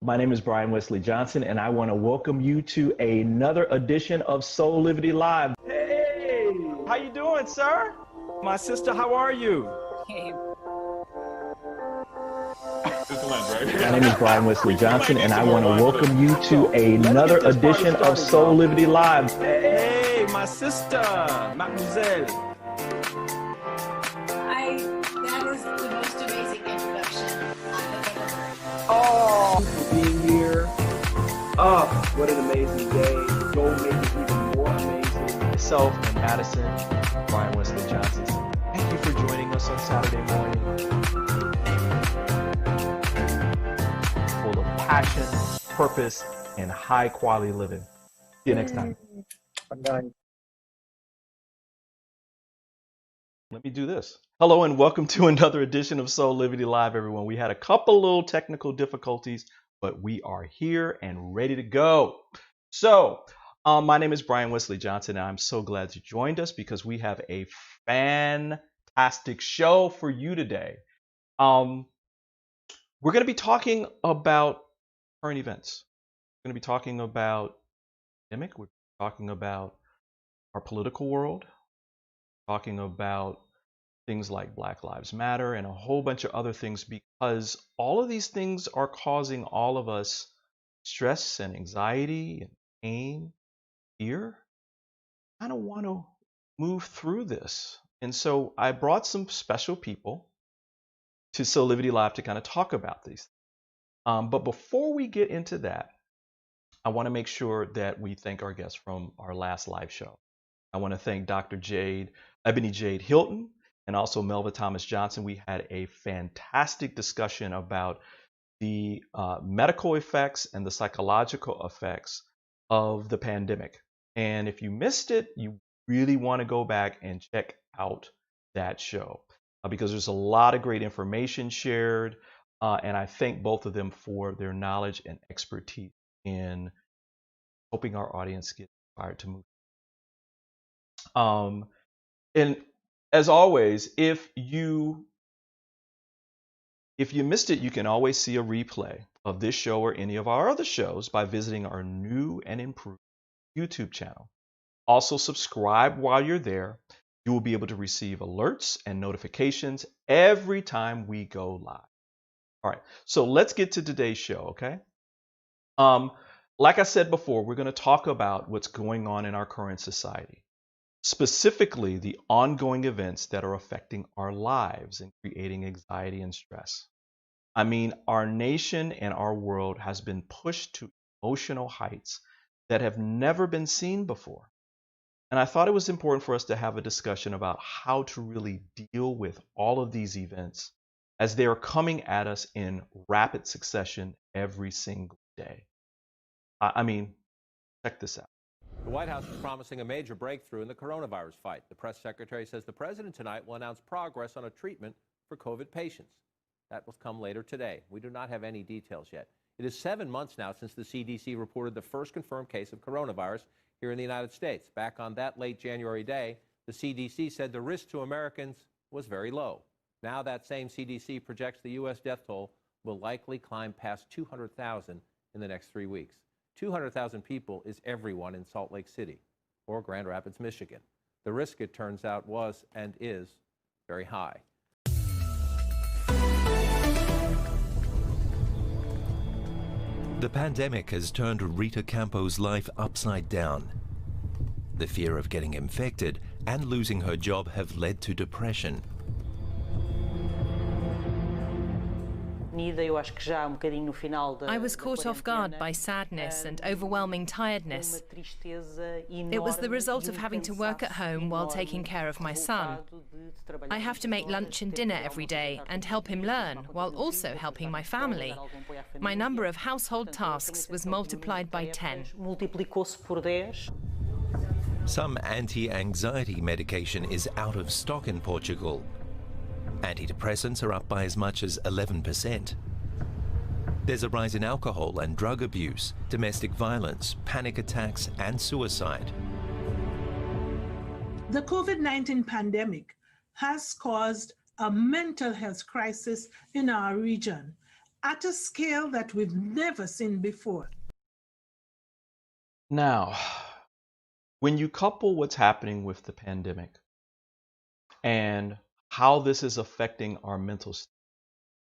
My name is Brian Wesley Johnson, and I want to welcome you to another edition of Soulivity Live. Hey, how you doing, sir? My sister, how are you? Hey. My name is Brian Wesley Johnson, and I want to welcome you to another edition of Soulivity Live. Hey, my sister, mademoiselle. That is the most amazing introduction I have ever heard. Oh, for being here. Oh, what an amazing day. Go make it even more amazing. Myself and Madison, Brian Wesley Johnson. Thank you for joining us on Saturday morning. Full of passion, purpose, and high quality living. See you next time. I'm done. Let me do this. Hello and welcome to another edition of Soulivity Live, everyone. We had a couple little technical difficulties, but we are here and ready to go. So, my name is Brian Wesley Johnson, and I'm so glad you joined us because we have a fantastic show for you today. We're going to be talking about current events. We're going to be talking about the pandemic. We're talking about our political world. We're talking about things like Black Lives Matter and a whole bunch of other things, because all of these things are causing all of us stress and anxiety and pain, fear. I don't want to move through this. And so I brought some special people to Soulivity Live to kind of talk about these. But before we get into that, I want to make sure that we thank our guests from our last live show. I want to thank Dr. Ebony Jade Hilton, and also Melva Thomas Johnson. We had a fantastic discussion about the medical effects and the psychological effects of the pandemic. And if you missed it, you really want to go back and check out that show because there's a lot of great information shared. And I thank both of them for their knowledge and expertise in helping our audience get inspired to move. And as always, if you missed it, you can always see a replay of this show or any of our other shows by visiting our new and improved YouTube channel. Also, subscribe while you're there. You will be able to receive alerts and notifications every time we go live. All right, so let's get to today's show, okay? Like I said before, we're going to talk about what's going on in our current society. Specifically, the ongoing events that are affecting our lives and creating anxiety and stress. I mean, our nation and our world has been pushed to emotional heights that have never been seen before. And I thought it was important for us to have a discussion about how to really deal with all of these events as they are coming at us in rapid succession every single day. I mean, check this out. The White House is promising a major breakthrough in the coronavirus fight. The press secretary says the president tonight will announce progress on a treatment for COVID patients. That will come later today. We do not have any details yet. It is 7 months now since the CDC reported the first confirmed case of coronavirus here in the United States. Back on that late January day, the CDC said the risk to Americans was very low. Now that same CDC projects the U.S. death toll will likely climb past 200,000 in the next 3 weeks. 200,000 people is everyone in Salt Lake City or Grand Rapids, Michigan. The risk, it turns out, was and is very high. The pandemic has turned Rita Campo's life upside down. The fear of getting infected and losing her job have led to depression. I was caught off guard by sadness and overwhelming tiredness. It was the result of having to work at home while taking care of my son. I have to make lunch and dinner every day and help him learn while also helping my family. My number of household tasks was multiplied by 10. Some anti-anxiety medication is out of stock in Portugal. Antidepressants are up by as much as 11%. There's a rise in alcohol and drug abuse, domestic violence, panic attacks, and suicide. The COVID-19 pandemic has caused a mental health crisis in our region, at a scale that we've never seen before. Now, when you couple what's happening with the pandemic and how this is affecting our mental state,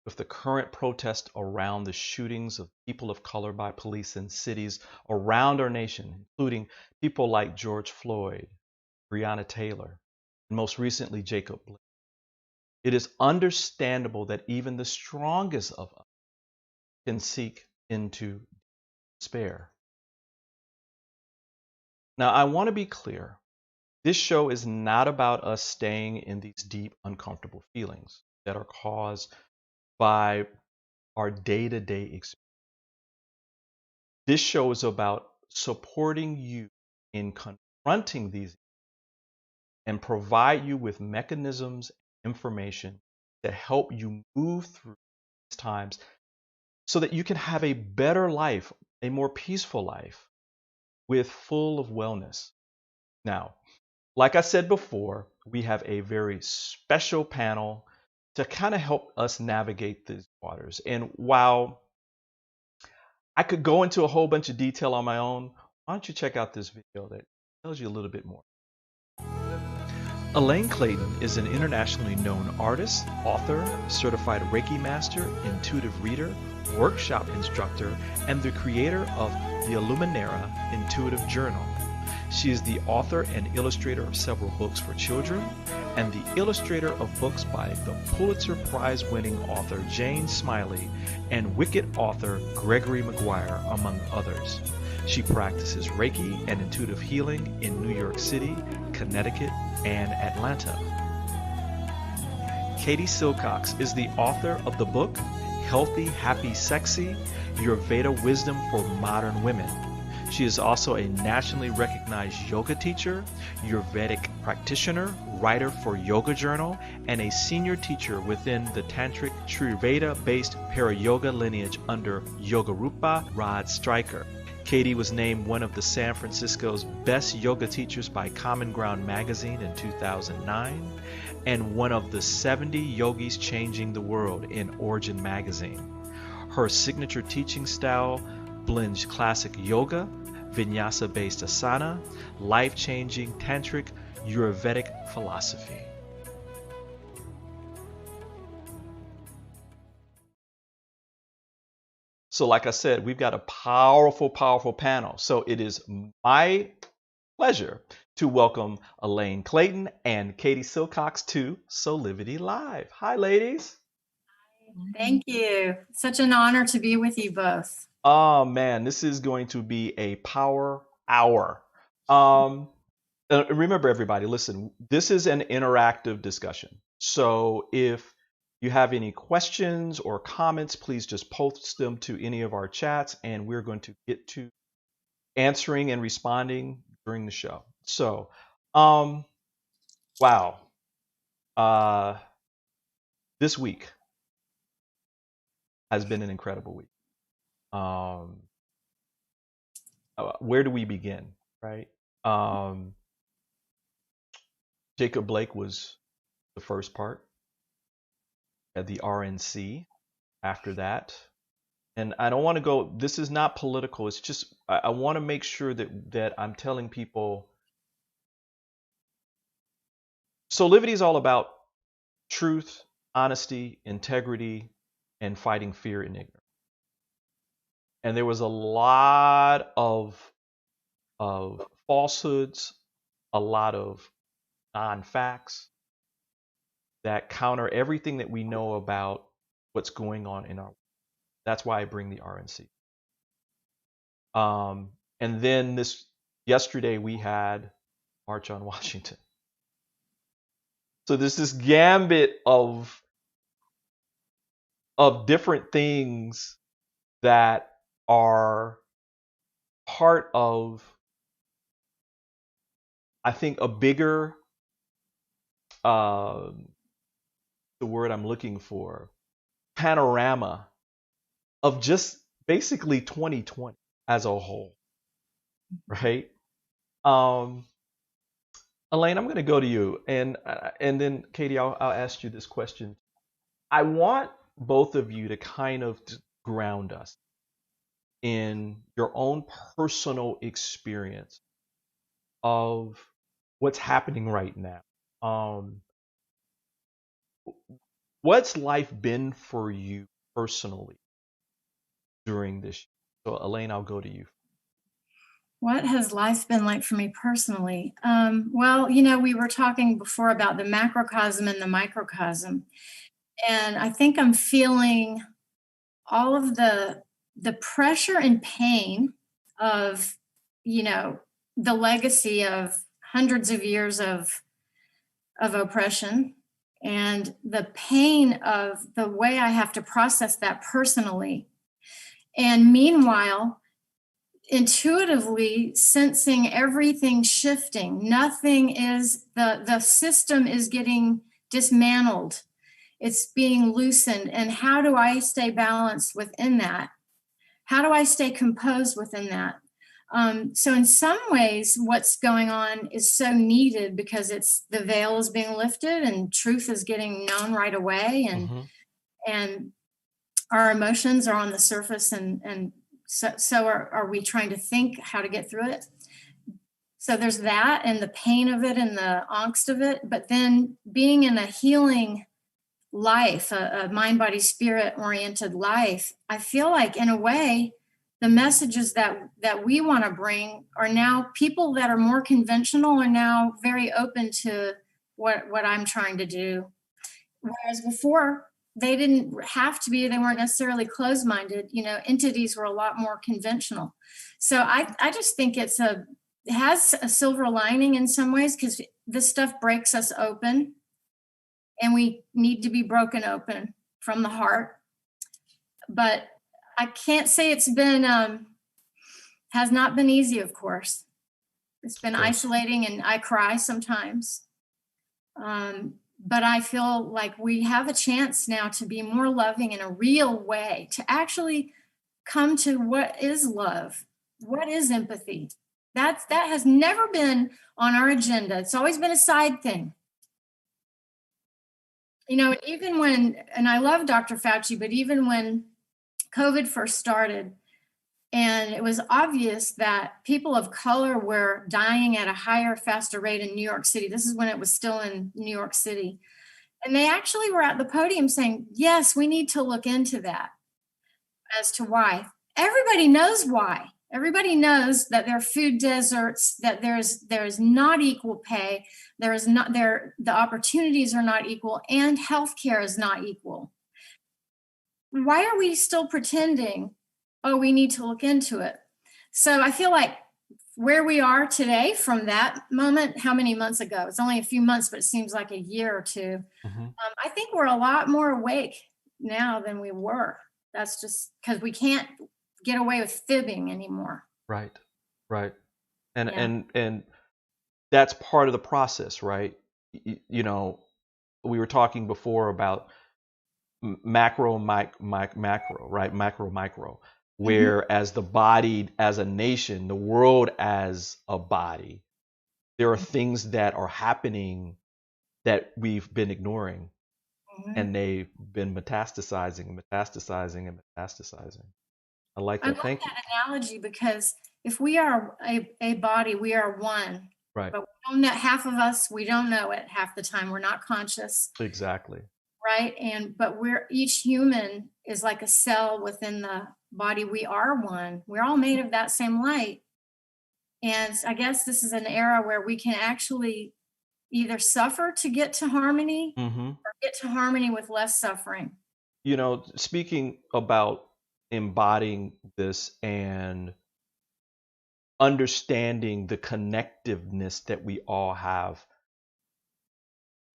with the current protest around the shootings of people of color by police in cities around our nation, including people like George Floyd, Breonna Taylor, and most recently Jacob Blake, it is understandable that even the strongest of us can sink into despair. Now, I want to be clear. This show is not about us staying in these deep, uncomfortable feelings that are caused by our day-to-day experience. This show is about supporting you in confronting these and provide you with mechanisms and information to help you move through these times so that you can have a better life, a more peaceful life with full of wellness. Now, like I said before, we have a very special panel to kind of help us navigate these waters. And while I could go into a whole bunch of detail on my own, why don't you check out this video that tells you a little bit more. Elaine Clayton is an internationally known artist, author, certified Reiki master, intuitive reader, workshop instructor, and the creator of the Illuminara Intuitive Journal. She is the author and illustrator of several books for children and the illustrator of books by the Pulitzer-Prize-winning author Jane Smiley and Wicked author Gregory Maguire, among others. She practices Reiki and intuitive healing in New York City, Connecticut, and Atlanta. Katie Silcox is the author of the book Healthy, Happy, Sexy, Ayurveda Wisdom for Modern Women. She is also a nationally recognized yoga teacher, Ayurvedic practitioner, writer for Yoga Journal, and a senior teacher within the Tantric Sri-Vidya-based ParaYoga lineage under Yogarupa Rod Stryker. Katie was named one of the San Francisco's best yoga teachers by Common Ground magazine in 2009 and one of the 70 Yogis Changing the World in Origin magazine. Her signature teaching style blends classic yoga, vinyasa-based asana, life-changing tantric Ayurvedic philosophy. So like I said, we've got a powerful, powerful panel. So it is my pleasure to welcome Elaine Clayton and Katie Silcox to Soulivity Live. Hi, ladies. Thank you. Such an honor to be with you both. Oh, man, this is going to be a power hour. Remember, everybody, listen, this is an interactive discussion. So if you have any questions or comments, please just post them to any of our chats, and we're going to get to answering and responding during the show. So, wow. This week has been an incredible week. Where do we begin, right? Jacob Blake was the first part. At the RNC after that. And I don't want to go, this is not political. It's just, I want to make sure that I'm telling people. Soulivity is all about truth, honesty, integrity, and fighting fear and ignorance. And there was a lot of falsehoods, a lot of non-facts that counter everything that we know about what's going on in our world. That's why I bring the RNC. And then yesterday we had March on Washington. So there's this gambit of different things that are part of, I think, a bigger, the word I'm looking for, panorama of just basically 2020 as a whole, right? Elaine, I'm going to go to you, and then Katie, I'll ask you this question. I want both of you to kind of ground us in your own personal experience of what's happening right now. What's life been for you personally during this year? So Elaine, I'll go to you. What has life been like for me personally? Well, you know, we were talking before about the macrocosm and the microcosm. And I think I'm feeling all of the pressure and pain of, you know, the legacy of hundreds of years of oppression, and the pain of the way I have to process that personally. And meanwhile, intuitively sensing everything shifting. Nothing is, the system is getting dismantled. It's being loosened. And how do I stay balanced within that? How do I stay composed within that? So in some ways, what's going on is so needed because it's, the veil is being lifted and truth is getting known right away. And our emotions are on the surface, and so are we trying to think how to get through it. So there's that, and the pain of it and the angst of it. But then being in a healing life, a mind, body, spirit oriented life, I feel like in a way, the messages that we want to bring are now, people that are more conventional are now very open to what I'm trying to do. Whereas before, they didn't have to be, they weren't necessarily closed-minded, you know, entities were a lot more conventional. So I just think it has a silver lining in some ways, because this stuff breaks us open, and we need to be broken open from the heart. But I can't say it's been, has not been easy, of course. It's been isolating, and I cry sometimes. But I feel like we have a chance now to be more loving in a real way, to actually come to what is love, what is empathy. That has never been on our agenda. It's always been a side thing. You know, even when, and I love Dr. Fauci, but even when COVID first started, and it was obvious that people of color were dying at a higher, faster rate in New York City. This is when it was still in New York City. And they actually were at the podium saying, yes, we need to look into that as to why. Everybody knows why. Everybody knows that there are food deserts, that there's not equal pay, the opportunities are not equal, and healthcare is not equal. Why are we still pretending, oh, we need to look into it? So I feel like where we are today from that moment, how many months ago? It's only a few months, but it seems like a year or two. I think we're a lot more awake now than we were. That's just because we can't get away with fibbing anymore. Right. And that's part of the process, right? You know, we were talking before about macro, macro, right? Macro, micro, where as the body, as a nation, the world as a body, there are things that are happening that we've been ignoring, and they've been metastasizing and metastasizing and metastasizing. I like that. Thank you. That analogy, because if we are a body, we are one. Right. But we don't know, half of us, we don't know it half the time. We're not conscious. Exactly. Right. But each human is like a cell within the body. We are one. We're all made of that same light. And I guess this is an era where we can actually either suffer to get to harmony or get to harmony with less suffering. You know, speaking about embodying this and understanding the connectiveness that we all have,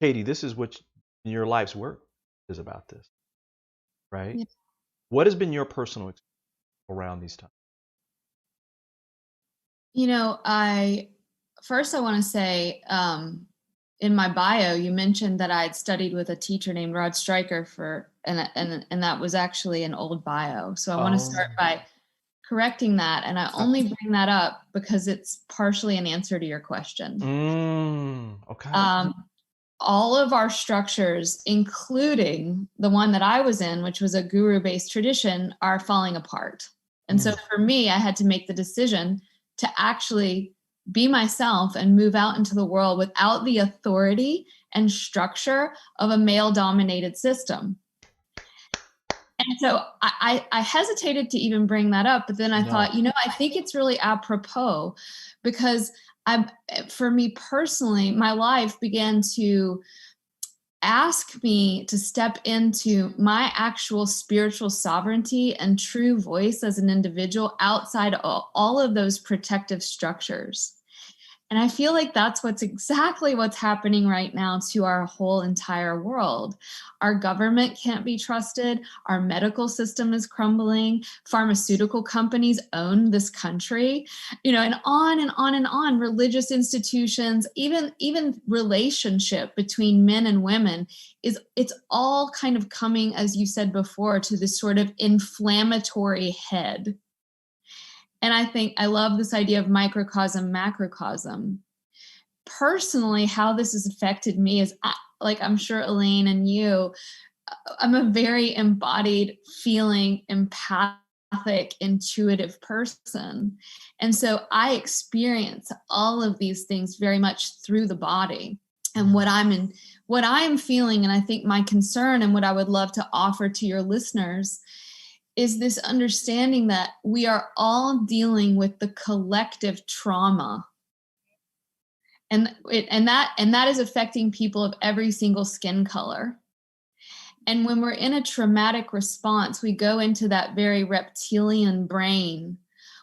Katie, this is what your life's work is about, this, right? Yeah. What has been your personal experience around these times? You know, I want to say, in my bio, you mentioned that I had studied with a teacher named Rod Stryker and that was actually an old bio. So I want to start by correcting that. And I only bring that up because it's partially an answer to your question. Okay. all of our structures, including the one that I was in, which was a guru-based tradition, are falling apart. And so for me, I had to make the decision to actually be myself and move out into the world without the authority and structure of a male-dominated system. And so I hesitated to even bring that up, but then I thought, I think it's really apropos, because for me personally, my life began to ask me to step into my actual spiritual sovereignty and true voice as an individual outside all of those protective structures. And I feel like that's exactly what's happening right now to our whole entire world. Our government can't be trusted. Our medical system is crumbling. Pharmaceutical companies own this country, and on and on and on. Religious institutions, even relationship between men and women it's all kind of coming, as you said before, to this sort of inflammatory head. And I think I love this idea of microcosm, macrocosm. Personally, how this has affected me is, like I'm sure Elaine and you, I'm a very embodied, feeling, empathic, intuitive person. And so I experience all of these things very much through the body. And what I'm feeling, and I think my concern and what I would love to offer to your listeners is this understanding that we are all dealing with the collective trauma. And that is affecting people of every single skin color. And when we're in a traumatic response, we go into that very reptilian brain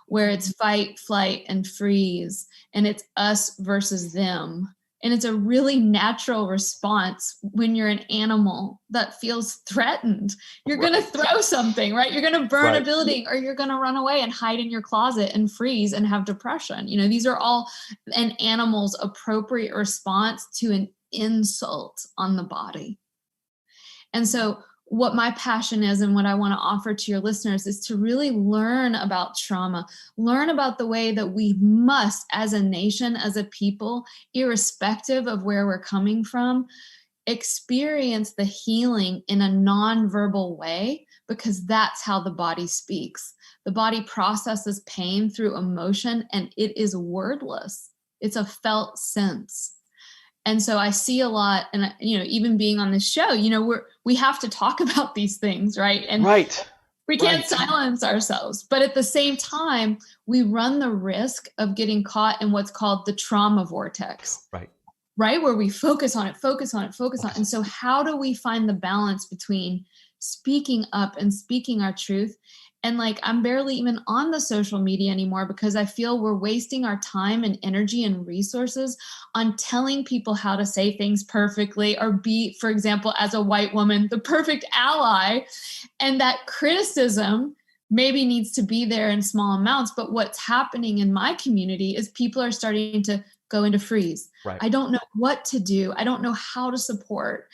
where it's fight, flight, and freeze, and it's us versus them. And it's a really natural response when you're an animal that feels threatened. You're going to throw something, right? You're going to burn a building, or you're going to run away and hide in your closet and freeze and have depression. These are all an animal's appropriate response to an insult on the body. And so what my passion is and what I want to offer to your listeners is to really learn about trauma, learn about the way that we must, as a nation, as a people, irrespective of where we're coming from, experience the healing in a nonverbal way, because that's how the body speaks. The body processes pain through emotion, and it is wordless. It's a felt sense. And so I see a lot, and even being on this show, we have to talk about these things, right? And we can't silence ourselves. But at the same time, we run the risk of getting caught in what's called the trauma vortex. Right? Where we focus on it. And so how do we find the balance between speaking up and speaking our truth? And I'm barely even on the social media anymore, because I feel we're wasting our time and energy and resources on telling people how to say things perfectly, or be, for example, as a white woman, the perfect ally. And that criticism maybe needs to be there in small amounts. But what's happening in my community is people are starting to go into freeze. I don't know what to do. I don't know how to support.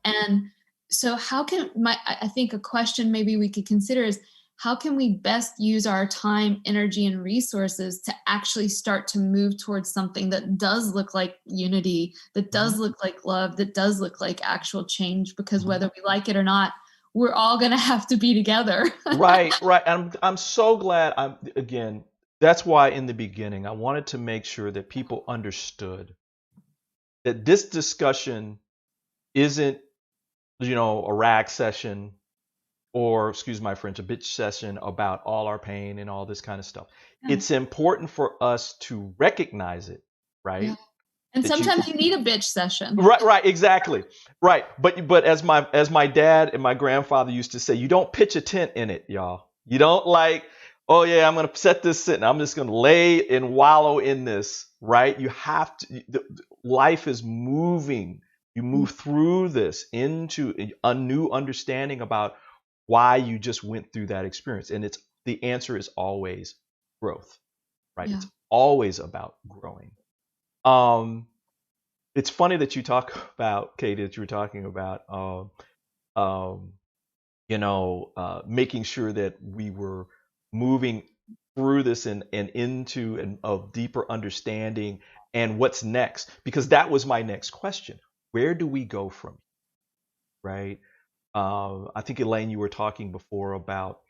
And so I think a question maybe we could consider is, how can we best use our time, energy, and resources to actually start to move towards something that does look like unity, that does look like love, that does look like actual change? Because whether we like it or not, we're all going to have to be together. Right. I'm so glad. Again, that's why in the beginning, I wanted to make sure that people understood that this discussion isn't, a rag session, or, excuse my French, a bitch session about all our pain and all this kind of stuff. It's important for us to recognize it, right? Yeah. And that sometimes you need a bitch session. Right, exactly. Right. But as my dad and my grandfather used to say, you don't pitch a tent in it, y'all. You don't oh yeah, I'm going to set this sit and I'm just going to lay and wallow in this, right? You have to, life is moving. You move through this into a new understanding about why you just went through that experience. And the answer is always growth, right? It's always about growing. It's funny that you talk about, Katie, that you were talking about, making sure that we were moving through this and into a deeper understanding and what's next, because that was my next question. where do we go from here, right? I think, Elaine, you were talking before about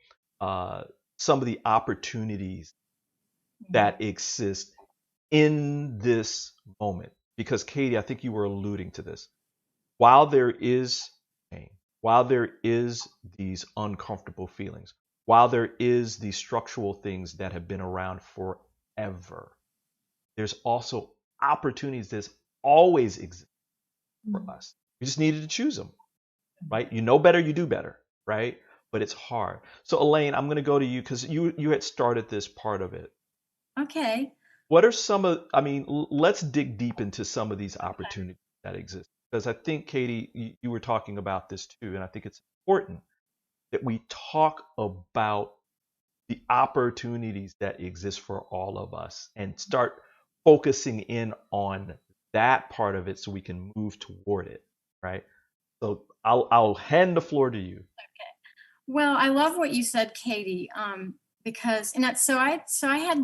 some of the opportunities that exist in this moment. Because, Katie, I think you were alluding to this. While there is pain, while there is these uncomfortable feelings, while there is these structural things that have been around forever, there's also opportunities that always exist for us. We just needed to choose them, right? You know better, you do better, right? But it's hard. So, Elaine, I'm going to go to you because you had started this part of it. Okay. What are some of, I mean, let's dig deep into some of these opportunities that exist. Because I think, Katie, you were talking about this too, and I think it's important that we talk about the opportunities that exist for all of us and start focusing in on that part of it so we can move toward it, right? So I'll hand the floor to you. Okay. Well, I love what you said, Katie, because I had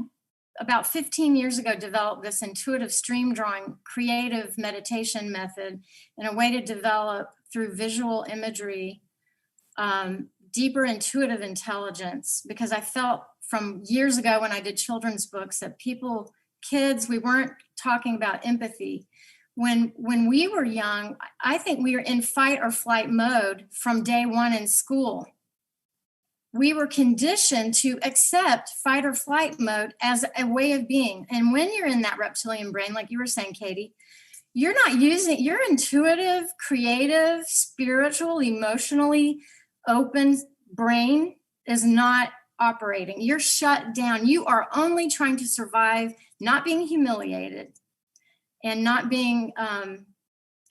about 15 years ago developed this intuitive stream drawing creative meditation method and a way to develop through visual imagery deeper intuitive intelligence, because I felt from years ago when I did children's books that kids, we weren't talking about empathy. When we were young, I think we were in fight or flight mode from day one in school. We were conditioned to accept fight or flight mode as a way of being. And when you're in that reptilian brain, like you were saying, Katie, you're not using your intuitive, creative, spiritual, emotionally open brain is not operating. You're shut down. You are only trying to survive, not being humiliated and not being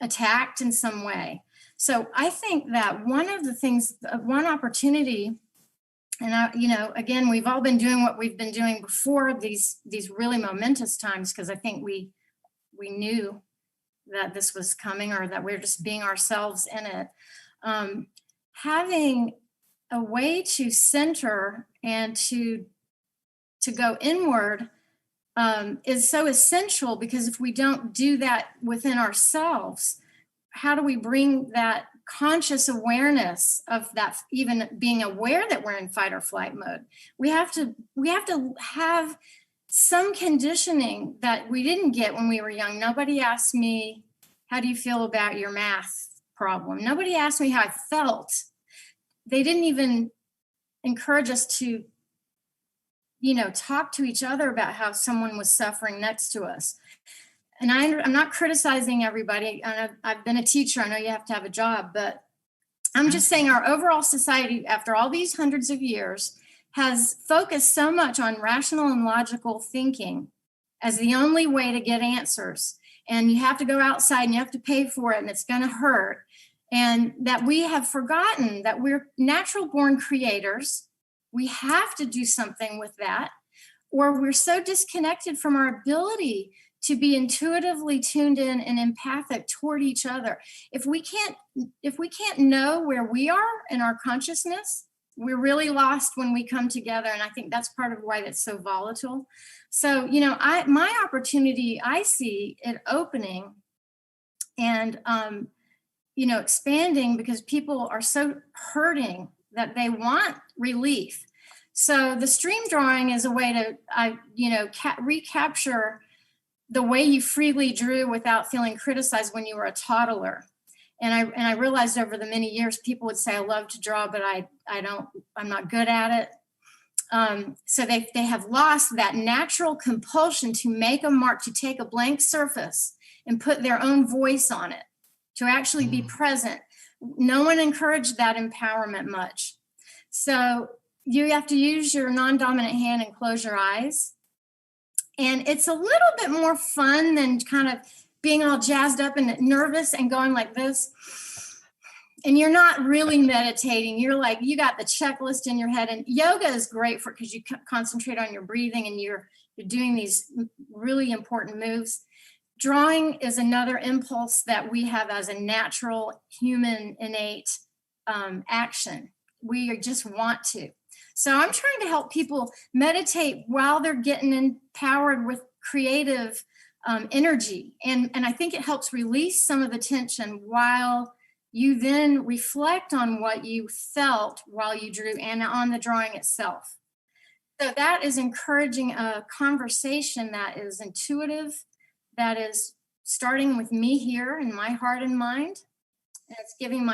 attacked in some way. So I think that one of the things, one opportunity, and again, we've all been doing what we've been doing before these really momentous times, because I think we knew that this was coming, or that we're just being ourselves in it. Having a way to center and to go inward is so essential, because if we don't do that within ourselves, how do we bring that conscious awareness of that, even being aware that we're in fight or flight mode? We have to have some conditioning that we didn't get when we were young. Nobody asked me, how do you feel about your math problem? Nobody asked me how I felt. They didn't even encourage us to, talk to each other about how someone was suffering next to us. And I'm not criticizing everybody. I've been a teacher. I know you have to have a job, but I'm just saying our overall society, after all these hundreds of years, has focused so much on rational and logical thinking as the only way to get answers. And you have to go outside and you have to pay for it, and it's going to hurt. And that we have forgotten that we're natural born creators. We have to do something with that, or we're so disconnected from our ability to be intuitively tuned in and empathic toward each other. If we can't know where we are in our consciousness, we're really lost when we come together. And I think that's part of why it's so volatile. So, my opportunity, I see it opening and, expanding, because people are so hurting that they want relief. So the stream drawing is a way to, recapture the way you freely drew without feeling criticized when you were a toddler. And I realized over the many years, people would say, I love to draw, but I'm not good at it. So they have lost that natural compulsion to make a mark, to take a blank surface and put their own voice on it, to actually be present. No one encouraged that empowerment much. So you have to use your non-dominant hand and close your eyes. And it's a little bit more fun than kind of being all jazzed up and nervous and going like this. And you're not really meditating. You're like, you got the checklist in your head. And yoga is great because you concentrate on your breathing and you're doing these really important moves. Drawing is another impulse that we have as a natural human innate action. We just want to. So I'm trying to help people meditate while they're getting empowered with creative energy. And I think it helps release some of the tension while you then reflect on what you felt while you drew and on the drawing itself. So that is encouraging a conversation that is intuitive, that is starting with me here in my heart and mind. And it's giving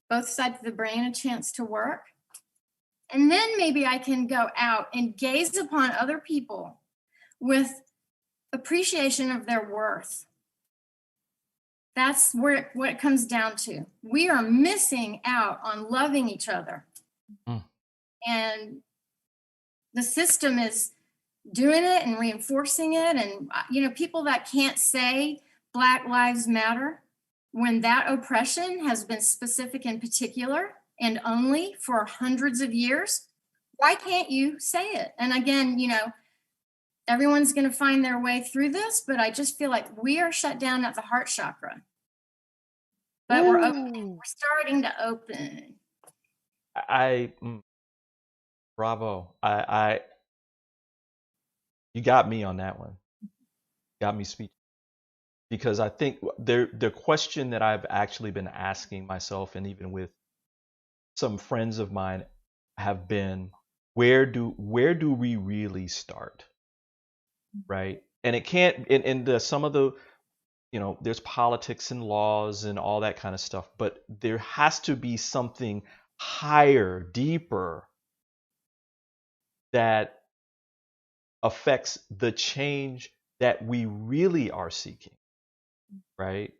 both sides of the brain a chance to work. And then maybe I can go out and gaze upon other people with appreciation of their worth. That's what it comes down to. We are missing out on loving each other. And the system is doing it and reinforcing it. And, people that can't say Black Lives Matter, when that oppression has been specific and particular and only for hundreds of years, why can't you say it? And again, everyone's going to find their way through this, but I just feel like we are shut down at the heart chakra. But we're opening. We're starting to open. Bravo. You got me on that one. Got me speaking. Because I think the question that I've actually been asking myself, and even with some friends of mine, have been, where do we really start? Right? And it can't, in some of the, there's politics and laws and all that kind of stuff, but there has to be something higher, deeper, that affects the change that we really are seeking, right?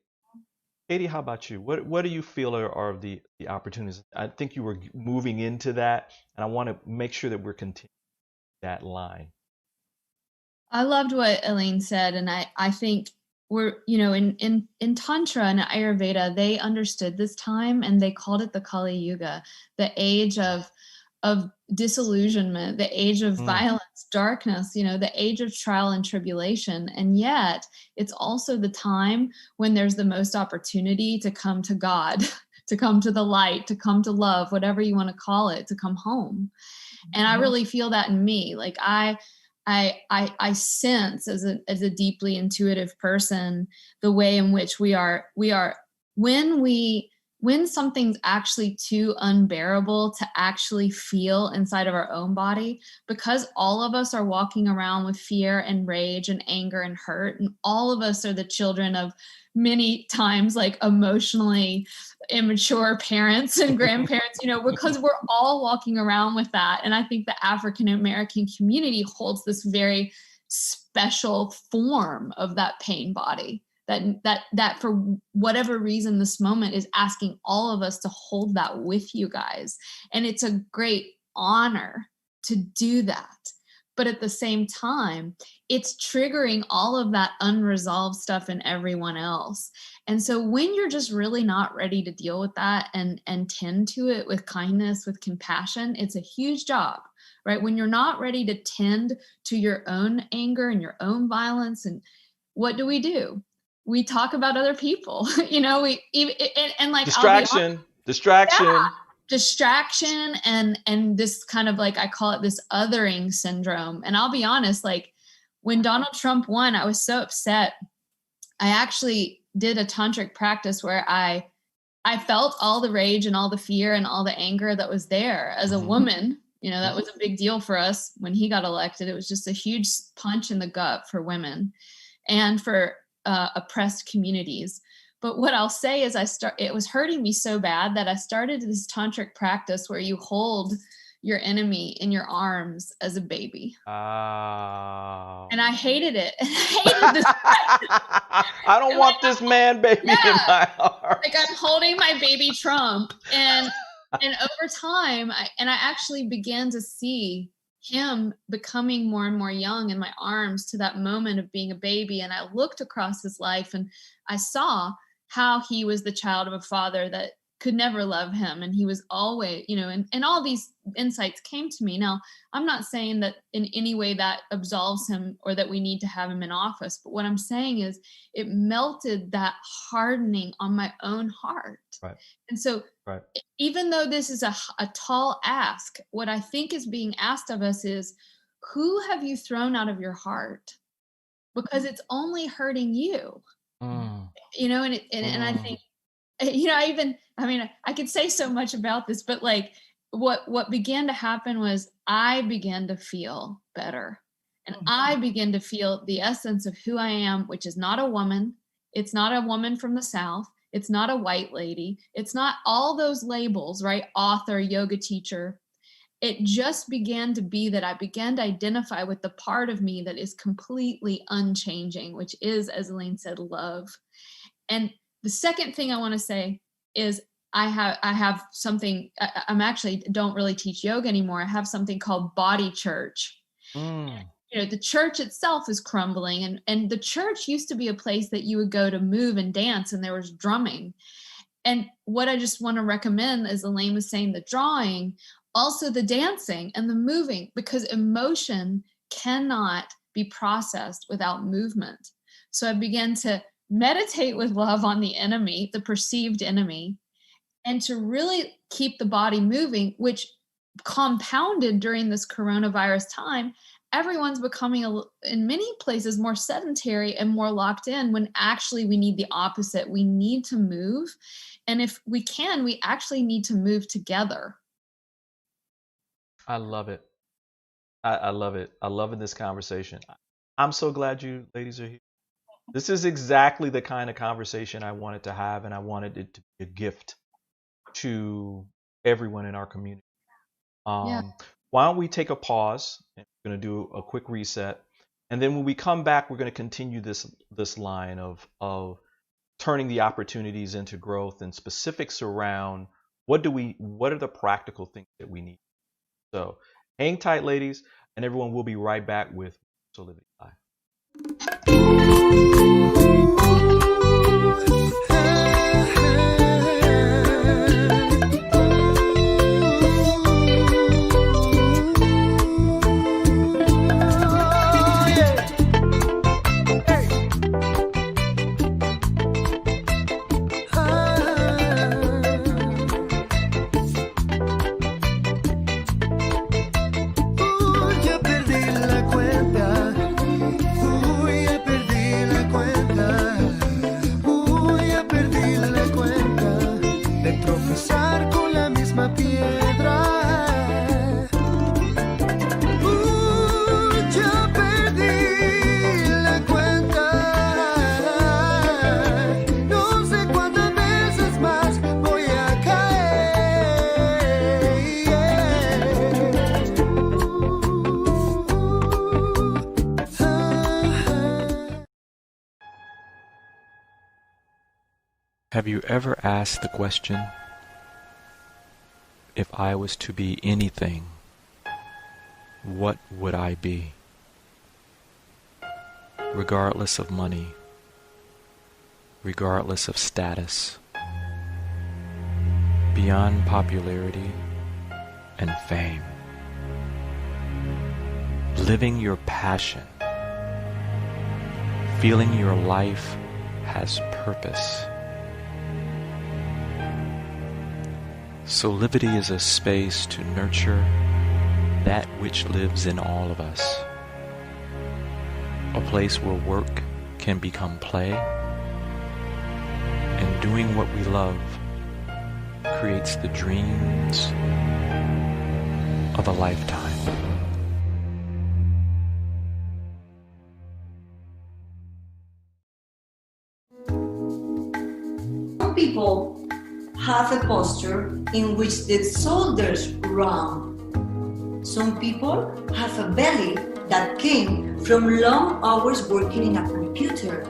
Katie, how about you? What do you feel are the opportunities? I think you were moving into that, and I want to make sure that we're continuing that line. I loved what Elaine said, and I think we're, in Tantra and Ayurveda, they understood this time and they called it the Kali Yuga, the age of disillusionment, the age of violence, darkness, the age of trial and tribulation. And yet it's also the time when there's the most opportunity to come to God, to come to the light, to come to love, whatever you want to call it, to come home. And I really feel that in me. Like I sense as a deeply intuitive person, the way in which we are when something's actually too unbearable to actually feel inside of our own body, because all of us are walking around with fear and rage and anger and hurt. And all of us are the children of many times like emotionally immature parents and grandparents, because we're all walking around with that. And I think the African American community holds this very special form of that pain body. That for whatever reason, this moment is asking all of us to hold that with you guys. And it's a great honor to do that. But at the same time, it's triggering all of that unresolved stuff in everyone else. And so when you're just really not ready to deal with that and tend to it with kindness, with compassion, it's a huge job, right? When you're not ready to tend to your own anger and your own violence, and what do? We talk about other people, like distraction, yeah, distraction. And this kind of like, I call it this othering syndrome. And I'll be honest, like when Donald Trump won, I was so upset. I actually did a tantric practice where I felt all the rage and all the fear and all the anger that was there as a woman. That was a big deal for us when he got elected. It was just a huge punch in the gut for women and for oppressed communities. But what I'll say is it was hurting me so bad that I started this tantric practice where you hold your enemy in your arms as a baby. And I hated it. I hated this. I don't want this man baby in my arms. Like I'm holding my baby Trump. And over time, I actually began to see him becoming more and more young in my arms to that moment of being a baby. And I looked across his life and I saw how he was the child of a father that could never love him. And he was always, and all these insights came to me. Now, I'm not saying that in any way that absolves him or that we need to have him in office. But what I'm saying is it melted that hardening on my own heart. Right. And so even though this is a tall ask, what I think is being asked of us is, who have you thrown out of your heart? because it's only hurting you. You know, and I think, you know, I could say so much about this, but like what began to happen was I began to feel better, and I began to feel the essence of who I am, which is not a woman. It's not a woman from the South. It's not a white lady. It's not all those labels, right? Author, yoga teacher. It just began to be that I began to identify with the part of me that is completely unchanging, which is, as Elaine said, love. And the second thing I want to say is I have something, I'm actually don't really teach yoga anymore. I have something called body church. You know, the church itself is crumbling, and the church used to be a place that you would go to move and dance, and there was drumming. And what I just want to recommend, as Elaine was saying, the drawing, also the dancing and the moving, because emotion cannot be processed without movement. So I began to meditate with love on the enemy, the perceived enemy, and to really keep the body moving, which compounded during this coronavirus time. Everyone's becoming, in many places, more sedentary and more locked in, when actually we need the opposite. We need to move. And if we can, we actually need to move together. I love it. I love it. I love this conversation. I'm so glad you ladies are here. This is exactly the kind of conversation I wanted to have, and I wanted it to be a gift to everyone in our community. Why don't we take a pause? And we're going to do a quick reset, and then when we come back, we're going to continue this line of turning the opportunities into growth and specifics around what are the practical things that we need. So hang tight, ladies, and everyone. We'll be right back with Soulivity Live. Have you ever asked the question, if I was to be anything, what would I be? Regardless of money, regardless of status, beyond popularity and fame, living your passion, feeling your life has purpose. Soulivity is a space to nurture that which lives in all of us. A place where work can become play, and doing what we love creates the dreams of a lifetime. Some people have a posture in which the shoulders round. Some people have a belly that came from long hours working in a computer.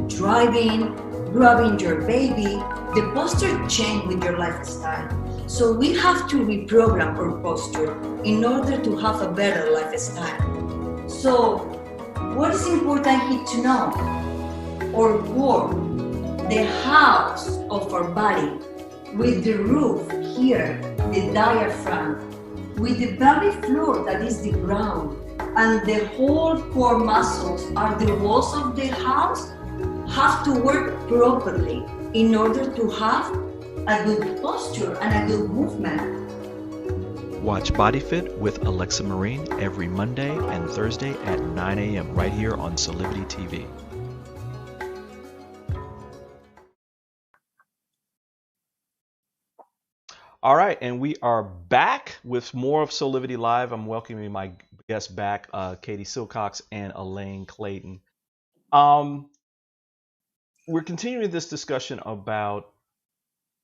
Driving, grabbing your baby, the posture changes with your lifestyle. So we have to reprogram our posture in order to have a better lifestyle. So what is important here to know? Our core, the house of our body, with the roof here, the diaphragm, with the pelvic floor that is the ground, and the whole core muscles are the walls of the house, have to work properly in order to have a good posture and a good movement. Watch Body Fit with Alexa Marine every Monday and Thursday at 9 a.m. right here on Soulivity TV. All right, and we are back with more of Soulivity Live. I'm welcoming my guests back, Katie Silcox and Elaine Clayton. We're continuing this discussion about,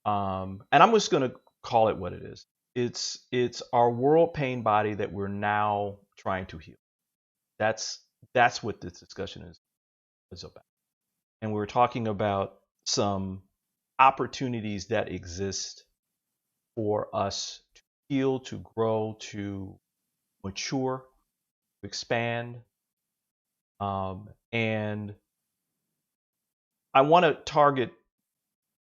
and I'm just going to call it what it is. It's our world pain body that we're now trying to heal. That's what this discussion is about. And we're talking about some opportunities that exist for us to heal, to grow, to mature, to expand. And I want to target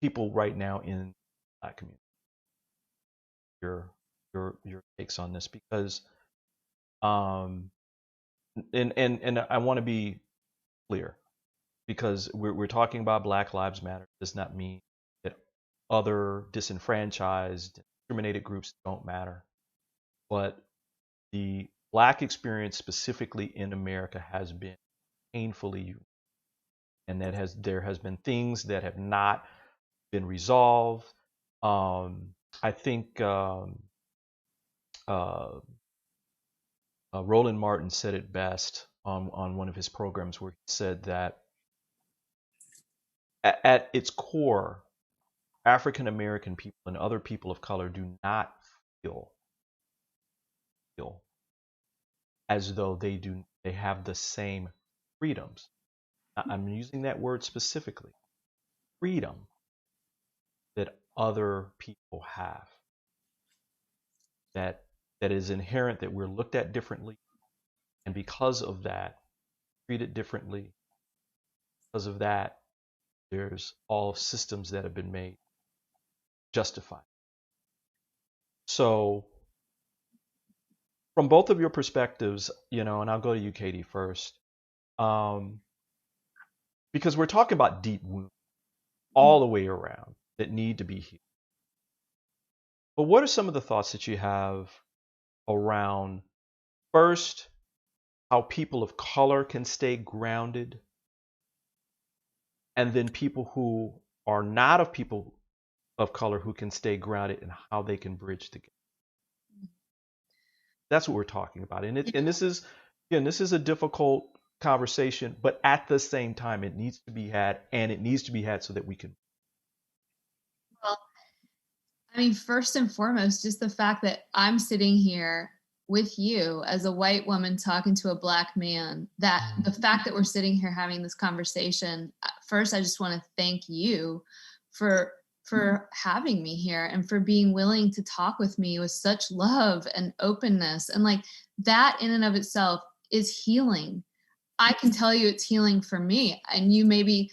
people right now in the Black community. Your takes on this, because and I want to be clear, because we're talking about Black Lives Matter. It does not mean that other disenfranchised, discriminated groups don't matter. But the Black experience specifically in America has been painfully unique. And there has been things that have not been resolved. I think Roland Martin said it best on one of his programs, where he said that at its core, African American people and other people of color do not feel as though they have the same freedoms. I'm using that word specifically, freedom, that other people have. That is inherent, that we're looked at differently, and because of that, treated differently. Because of that, there's all systems that have been made justified. So from both of your perspectives, and I'll go to you, Katie, first, because we're talking about deep wounds all the way around that need to be healed. But what are some of the thoughts that you have around, first, how people of color can stay grounded, and then people who are not of people of color who can stay grounded, and how they can bridge the gap? That's what we're talking about. And this is a difficult conversation, but at the same time, it needs to be had, and it needs to be had so that we can. Well, I mean, first and foremost, just the fact that I'm sitting here with you as a white woman talking to a Black man, that the fact that we're sitting here having this conversation, first, I just want to thank you for having me here and for being willing to talk with me with such love and openness. And like that in and of itself is healing. I can tell you it's healing for me, and you maybe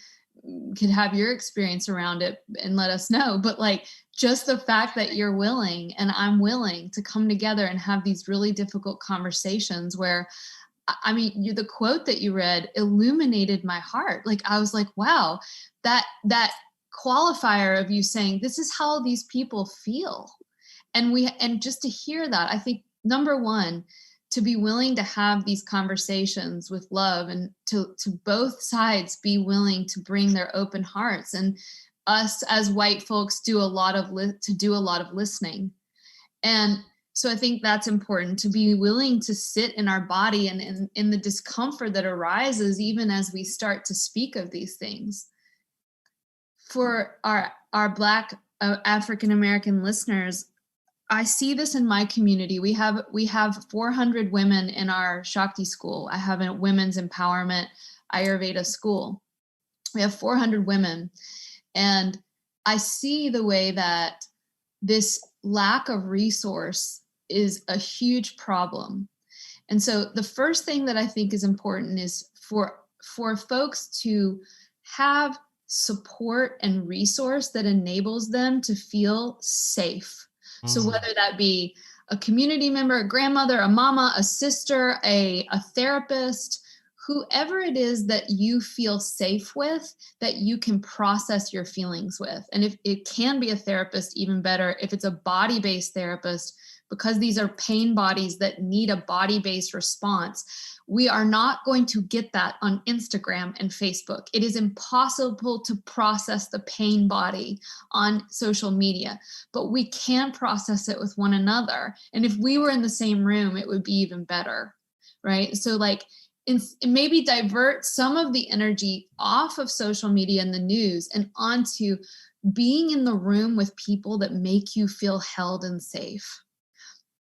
could have your experience around it and let us know. But like just the fact that you're willing and I'm willing to come together and have these really difficult conversations, where, I mean, the quote that you read illuminated my heart. Like I was like, wow, that qualifier of you saying, this is how these people feel. And just to hear that, I think, number one, to be willing to have these conversations with love, and to both sides be willing to bring their open hearts, and us as white folks do a lot of listening. And so I think that's important, to be willing to sit in our body and in the discomfort that arises even as we start to speak of these things. For our Black African American listeners, I see this in my community. We have 400 women in our Shakti school. I have a women's empowerment Ayurveda school. We have 400 women. And I see the way that this lack of resource is a huge problem. And so the first thing that I think is important is for folks to have support and resource that enables them to feel safe. So whether that be a community member, a grandmother, a mama, a sister, a therapist, whoever it is that you feel safe with, that you can process your feelings with. And if it can be a therapist, even better. If it's a body-based therapist, because these are pain bodies that need a body-based response, we are not going to get that on Instagram and Facebook. It is impossible to process the pain body on social media, but we can process it with one another. And if we were in the same room, it would be even better, right? So like, maybe divert some of the energy off of social media and the news and onto being in the room with people that make you feel held and safe.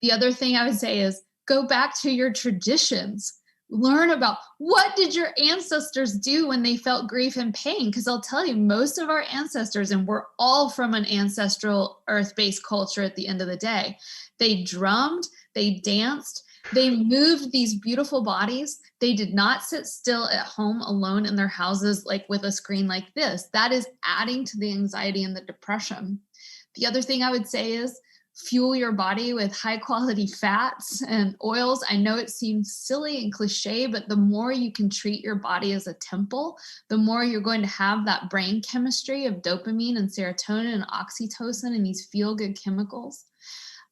The other thing I would say is go back to your traditions. Learn about what did your ancestors do when they felt grief and pain? Because I'll tell you, most of our ancestors, and we're all from an ancestral earth-based culture at the end of the day, they drummed, they danced, they moved these beautiful bodies. They did not sit still at home alone in their houses, like with a screen like this. That is adding to the anxiety and the depression. The other thing I would say is fuel your body with high quality fats and oils. I know it seems silly and cliche, but the more you can treat your body as a temple, the more you're going to have that brain chemistry of dopamine and serotonin and oxytocin and these feel good chemicals.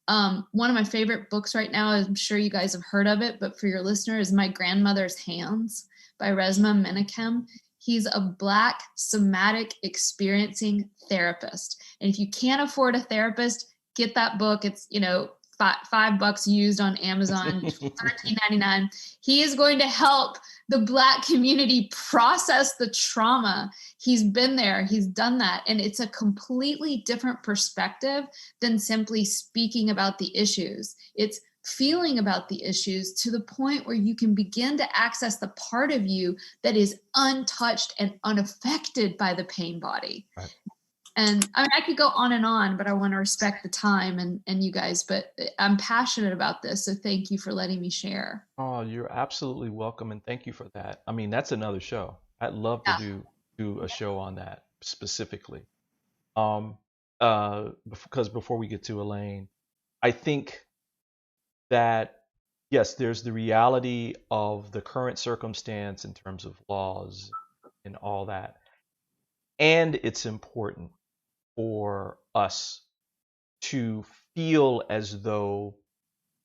One of my favorite books right now, I'm sure you guys have heard of it, but for your listener, is My Grandmother's Hands by Resmaa Menakem. He's a Black somatic experiencing therapist. And if you can't afford a therapist, get that book. It's, $5 used on Amazon, $13.99. He is going to help the Black community process the trauma. He's been there, he's done that. And it's a completely different perspective than simply speaking about the issues. It's feeling about the issues to the point where you can begin to access the part of you that is untouched and unaffected by the pain body. Right. And I mean, I could go on, but I want to respect the time and you guys, but I'm passionate about this. So thank you for letting me share. Oh, you're absolutely welcome. And thank you for that. I mean, that's another show. I'd love to do a show on that specifically. Because before we get to Elaine, I think that, yes, there's the reality of the current circumstance in terms of laws and all that. And it's important for us to feel as though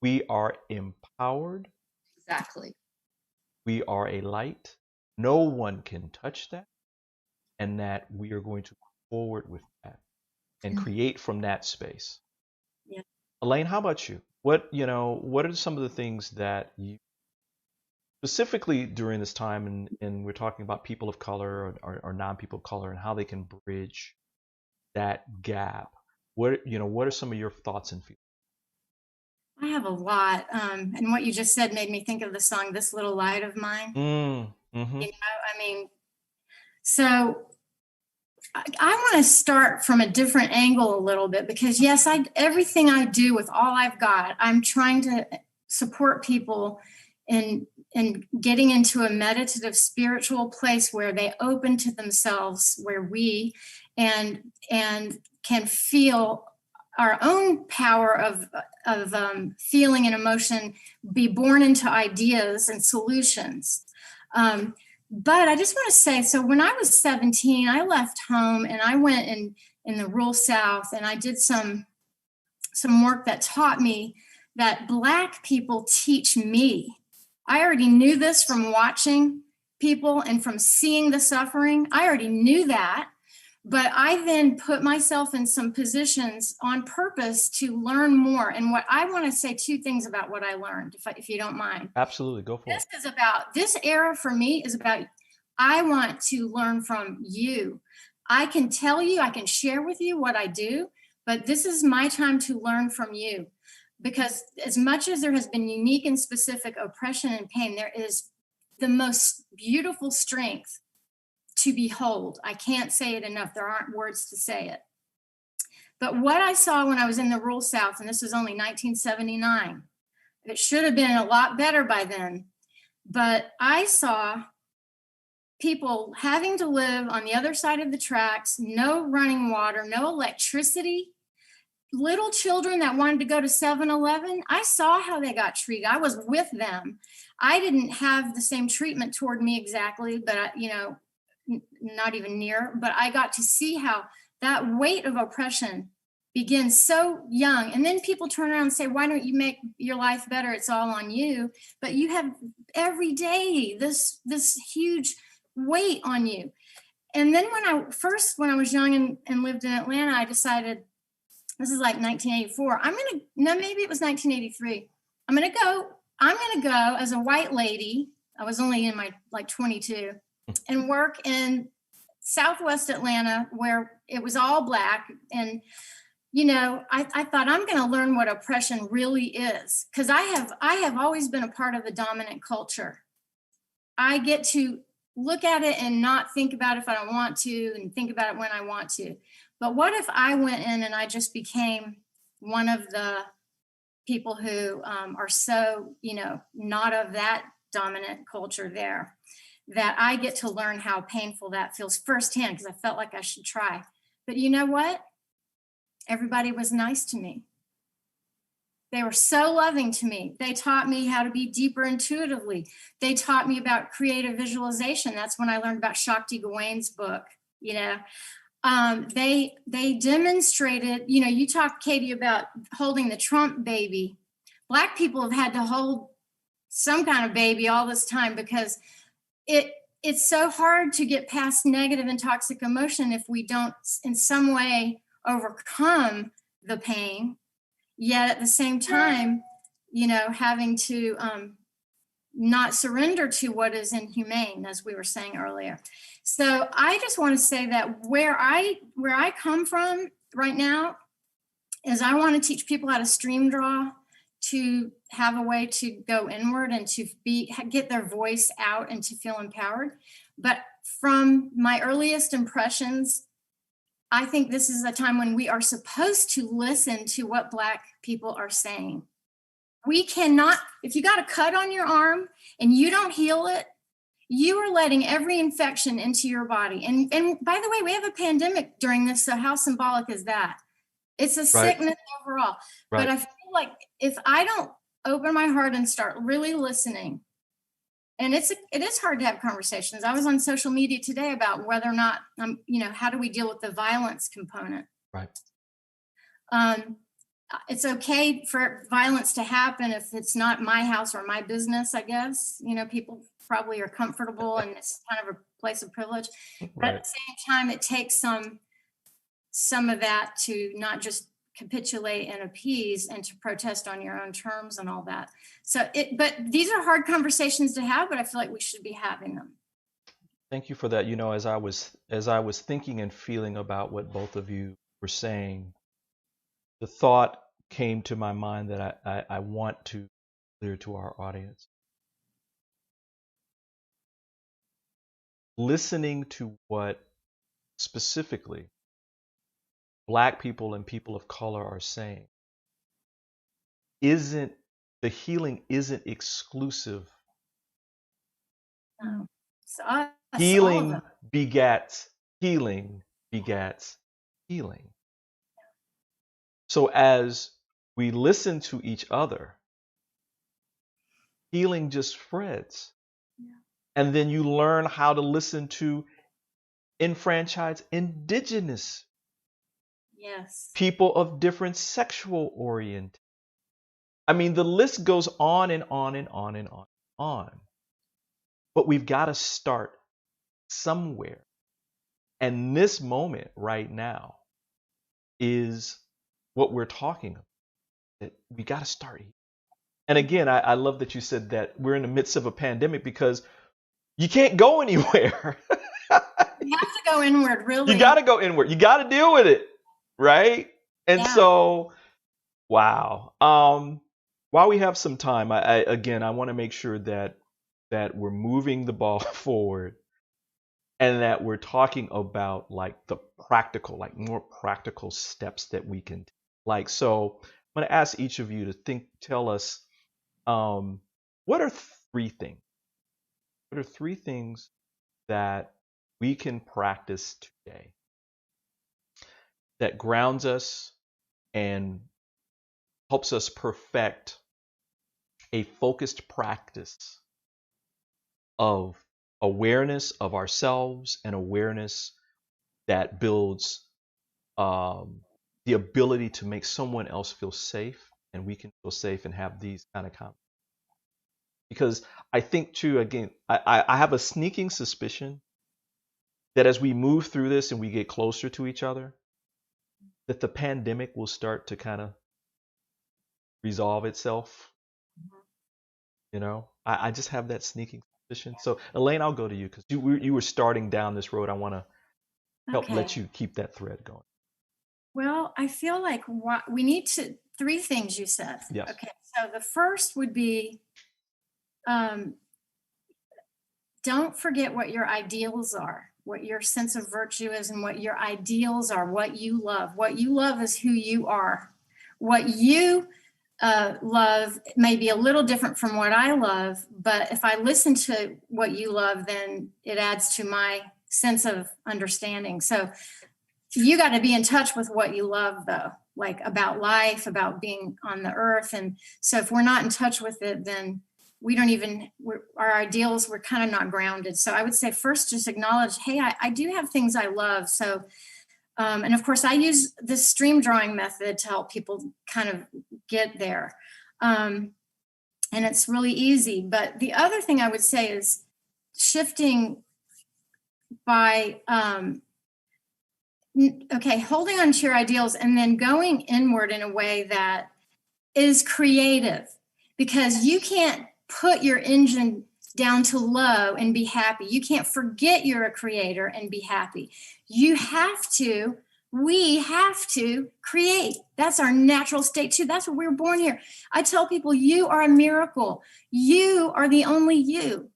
we are empowered. Exactly. We are a light. No one can touch that. And that we are going to move forward with that and create from that space. Yeah. Elaine, how about you? What are some of the things that you specifically during this time, and we're talking about people of color or non-people of color and how they can bridge that gap? What are some of your thoughts and feelings? I have a lot, and what you just said made me think of the song "This Little Light of Mine." Mm-hmm. So I want to start from a different angle a little bit, because yes, everything I do with all I've got, I'm trying to support people in getting into a meditative spiritual place where they open to themselves, where we and can feel our own power of feeling and emotion be born into ideas and solutions. But I just want to say, so when I was 17, I left home and I went in the rural South, and I did some work that taught me that Black people teach me. I already knew this from watching people and from seeing the suffering. I already knew that, but I then put myself in some positions on purpose to learn more. And what I want to say, two things about what I learned, if you don't mind. Absolutely, go for it. This era for me is about, I want to learn from you. I can tell you, I can share with you what I do, but this is my time to learn from you. Because as much as there has been unique and specific oppression and pain, there is the most beautiful strength to behold. I can't say it enough. There aren't words to say it. But what I saw when I was in the rural South, and this was only 1979, it should have been a lot better by then, but I saw people having to live on the other side of the tracks, no running water, no electricity, little children that wanted to go to 7-Eleven. I saw how they got treated. I was with them. I didn't have the same treatment toward me exactly, but not even near, but I got to see how that weight of oppression begins so young. And then people turn around and say, why don't you make your life better? It's all on you. But you have every day this huge weight on you. And then when I was young and lived in Atlanta, I decided, this is like 1984, maybe it was 1983. I'm going to go as a white lady. I was only in my 22 and work in Southwest Atlanta where it was all Black. And, I thought I'm going to learn what oppression really is, because I have always been a part of the dominant culture. I get to look at it and not think about it if I don't want to, and think about it when I want to. But what if I went in and I just became one of the people who are so, not of that dominant culture there, that I get to learn how painful that feels firsthand, because I felt like I should try. But you know what? Everybody was nice to me. They were so loving to me. They taught me how to be deeper intuitively. They taught me about creative visualization. That's when I learned about Shakti Gawain's book. They demonstrated, you talked, Katie, about holding the Trump baby. Black people have had to hold some kind of baby all this time, because it's so hard to get past negative and toxic emotion if we don't in some way overcome the pain. Yet at the same time, having to not surrender to what is inhumane, as we were saying earlier. So I just want to say that where I come from right now is I want to teach people how to stream draw, to have a way to go inward and to get their voice out and to feel empowered. But from my earliest impressions, I think this is a time when we are supposed to listen to what Black people are saying. We cannot, if you got a cut on your arm and you don't heal it, you are letting every infection into your body. And by the way, we have a pandemic during this, so how symbolic is that? It's a sickness overall. Right. But I feel like if I don't open my heart and start really listening, and it is hard to have conversations. I was on social media today about whether or not, how do we deal with the violence component? Right. It's okay for violence to happen if it's not my house or my business, I guess. People probably are comfortable and it's kind of a place of privilege. Right. But at the same time, it takes some of that to not just capitulate and appease and to protest on your own terms and all that. But these are hard conversations to have, but I feel like we should be having them. Thank you for that. As I was thinking and feeling about what both of you were saying, the thought came to my mind that I want to clear to our audience. Listening to what specifically Black people and people of color are saying the healing isn't exclusive. No. Healing begats healing begats healing. So as we listen to each other, healing just spreads. Yeah. And then you learn how to listen to enfranchised indigenous people of different sexual orientation. I mean, the list goes on and on and on and on and on. But we've got to start somewhere. And this moment right now is what we're talking about. That we got to start here. And again, I love that you said that we're in the midst of a pandemic, because you can't go anywhere. You have to go inward, really. You got to go inward. You got to deal with it. Right? And so, wow. While we have some time, I want to make sure that we're moving the ball forward, and that we're talking about the practical, more practical steps that we can take. So I'm going to ask each of you to tell us, what are three things? What are three things that we can practice today that grounds us and helps us perfect a focused practice of awareness of ourselves and awareness that builds the ability to make someone else feel safe, and we can feel safe and have these kind of conversations. Because I think too, again, I have a sneaking suspicion that as we move through this and we get closer to each other, that the pandemic will start to kind of resolve itself. You know, I just have that sneaking suspicion. So Elaine, I'll go to you because you were starting down this road. I want to help let you keep that thread going. Well, I feel like we need to, 3 things you said. Yes. Okay. So the first would be, don't forget what your ideals are, what your sense of virtue is, and what your ideals are, what you love. What you love is who you are. What you love may be a little different from what I love, but if I listen to what you love, then it adds to my sense of understanding. So you got to be in touch with what you love, though, like about life, about being on the earth. And so if we're not in touch with it, then we don't even, our ideals, we're kind of not grounded. So I would say first, just acknowledge, hey, I do have things I love. So, and of course I use this stream drawing method to help people kind of get there. And it's really easy. But the other thing I would say is shifting by, holding on to your ideals and then going inward in a way that is creative, because you can't put your engine down to low and be happy. You can't forget you're a creator and be happy. We have to create. That's our natural state too. That's what we were born here. I tell people, you are a miracle. You are the only you.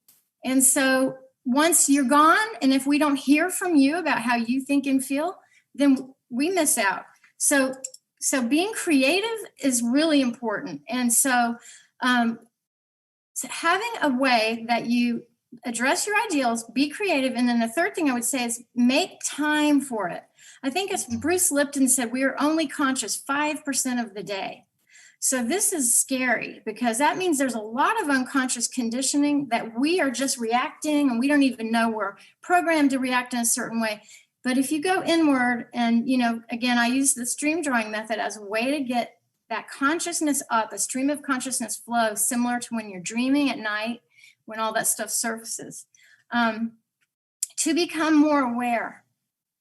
And so once you're gone, and if we don't hear from you about how you think and feel, then we miss out. So being creative is really important. And so having a way that you address your ideals, be creative. And then the third thing I would say is make time for it. I think as Bruce Lipton said, we are only conscious 5% of the day. So this is scary because that means there's a lot of unconscious conditioning that we are just reacting and we don't even know we're programmed to react in a certain way. But if you go inward and, again, I use the stream drawing method as a way to get that consciousness up, a stream of consciousness flow, similar to when you're dreaming at night, when all that stuff surfaces, to become more aware.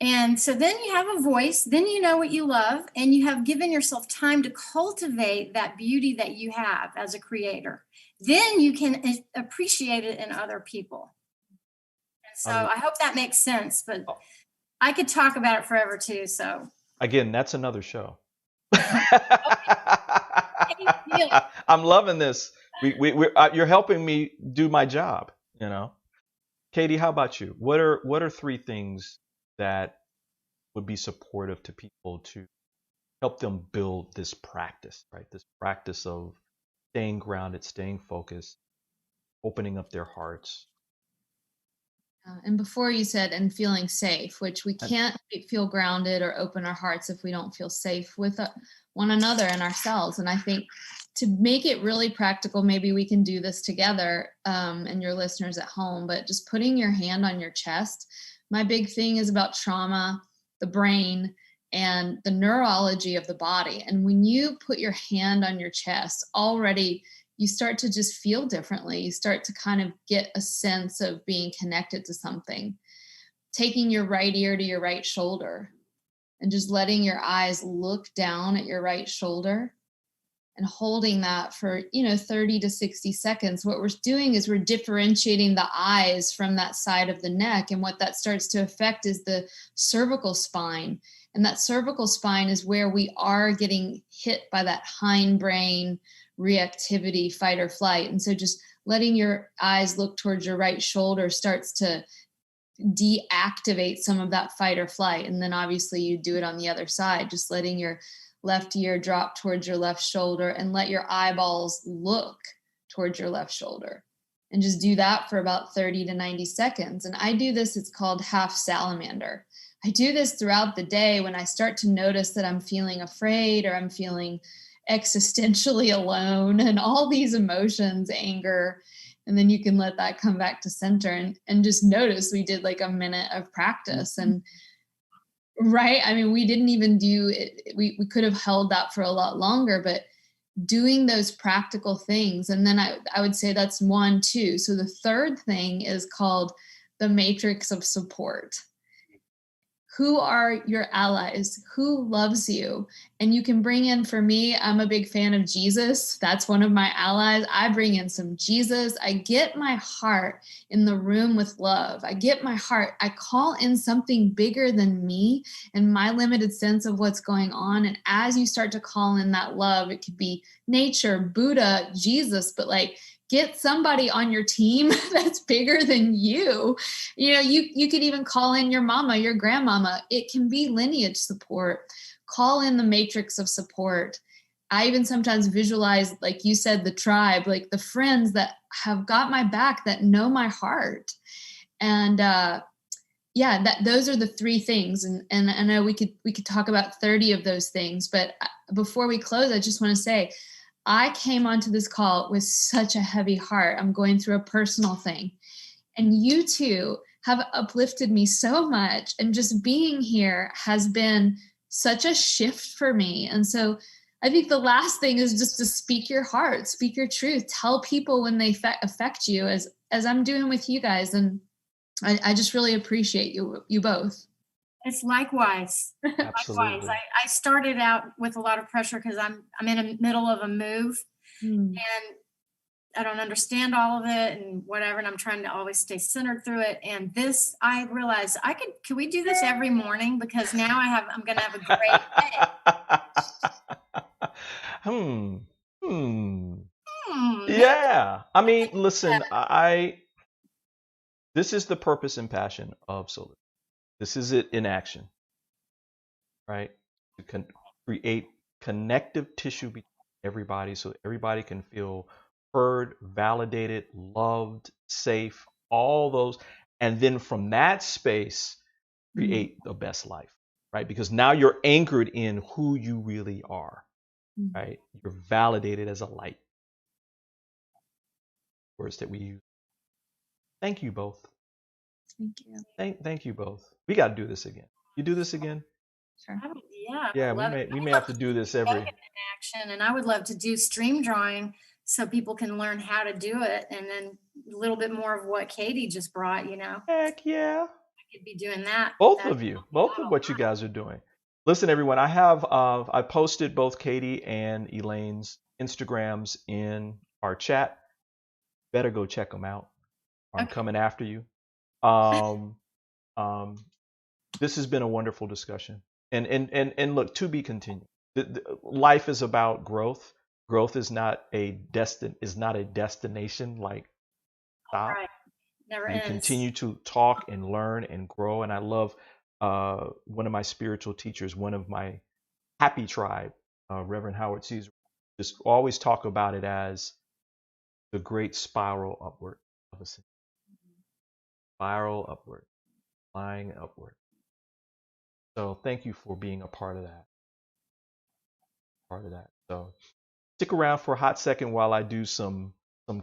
And so then you have a voice, then you know what you love, and you have given yourself time to cultivate that beauty that you have as a creator. Then you can appreciate it in other people. And so I hope that makes sense, but I could talk about it forever too. So again, that's another show. I'm loving this. You're helping me do my job. Katie, how about you? What are 3 things that would be supportive to people to help them build this practice, right? This practice of staying grounded, staying focused, opening up their hearts. And before you said, and feeling safe, which we can't feel grounded or open our hearts if we don't feel safe with one another and ourselves. And I think to make it really practical, maybe we can do this together and your listeners at home, but just putting your hand on your chest. My big thing is about trauma, the brain, and the neurology of the body. And when you put your hand on your chest, already you start to just feel differently. You start to kind of get a sense of being connected to something. Taking your right ear to your right shoulder and just letting your eyes look down at your right shoulder and holding that for, 30 to 60 seconds. What we're doing is we're differentiating the eyes from that side of the neck. And what that starts to affect is the cervical spine. And that cervical spine is where we are getting hit by that hindbrain reactivity, fight or flight. And so just letting your eyes look towards your right shoulder starts to deactivate some of that fight or flight. And then obviously you do it on the other side, just letting your left ear drop towards your left shoulder and let your eyeballs look towards your left shoulder. And just do that for about 30 to 90 seconds. And I do this, it's called half salamander. I do this throughout the day when I start to notice that I'm feeling afraid or I'm feeling existentially alone and all these emotions, anger, and then you can let that come back to center and just notice we did like a minute of practice. And Right? I mean, we didn't even do it. We could have held that for a lot longer, but doing those practical things. And then I would say that's 1, 2. So the third thing is called the matrix of support. Who are your allies? Who loves you? And you can bring in, for me, I'm a big fan of Jesus. That's one of my allies. I bring in some Jesus. I get my heart in the room with love. I get my heart. I call in something bigger than me and my limited sense of what's going on. And as you start to call in that love, it could be nature, Buddha, Jesus, but like, get somebody on your team that's bigger than you. You know, you could even call in your mama, your grandmama. It can be lineage support. Call in the matrix of support. I even sometimes visualize, like you said, the tribe, like the friends that have got my back, that know my heart. And those are the 3 things. And I know we could talk about 30 of those things, but before we close, I just want to say, I came onto this call with such a heavy heart. I'm going through a personal thing. And you two have uplifted me so much. And just being here has been such a shift for me. And so I think the last thing is just to speak your heart, speak your truth, tell people when they affect you, as I'm doing with you guys. And I just really appreciate you both. It's likewise. Absolutely. Likewise. I started out with a lot of pressure because I'm in the middle of a move and I don't understand all of it and whatever. And I'm trying to always stay centered through it. And this, I realized can we do this every morning? Because now I'm going to have a great day. Yeah. I mean, listen, this is the purpose and passion of Soulivity. This is it in action, right? To create connective tissue between everybody so everybody can feel heard, validated, loved, safe, all those. And then from that space, create the best life, right? Because now you're anchored in who you really are, right? You're validated as a light. Words that we use. Thank you both. Thank you. Thank you both. We got to do this again. You do this again? Sure. Yeah, we may have to do this every. In action, and I would love to do stream drawing so people can learn how to do it, and then a little bit more of what Katie just brought. You know. Heck yeah. I could be doing that. Both of what you guys are doing. Listen, everyone, I posted both Katie and Elaine's Instagrams in our chat. Better go check them out. I'm coming after you. This has been a wonderful discussion, and look, to be continued. Life is about growth. Growth is not a destination. Like stop. Right. Never you ends. Continue to talk and learn and grow. And I love one of my spiritual teachers, one of my happy tribe, Reverend Howard Caesar, just always talk about it as the great spiral upward of a system. Spiral upward, flying upward. So thank you for being a part of that. So stick around for a hot second while I do some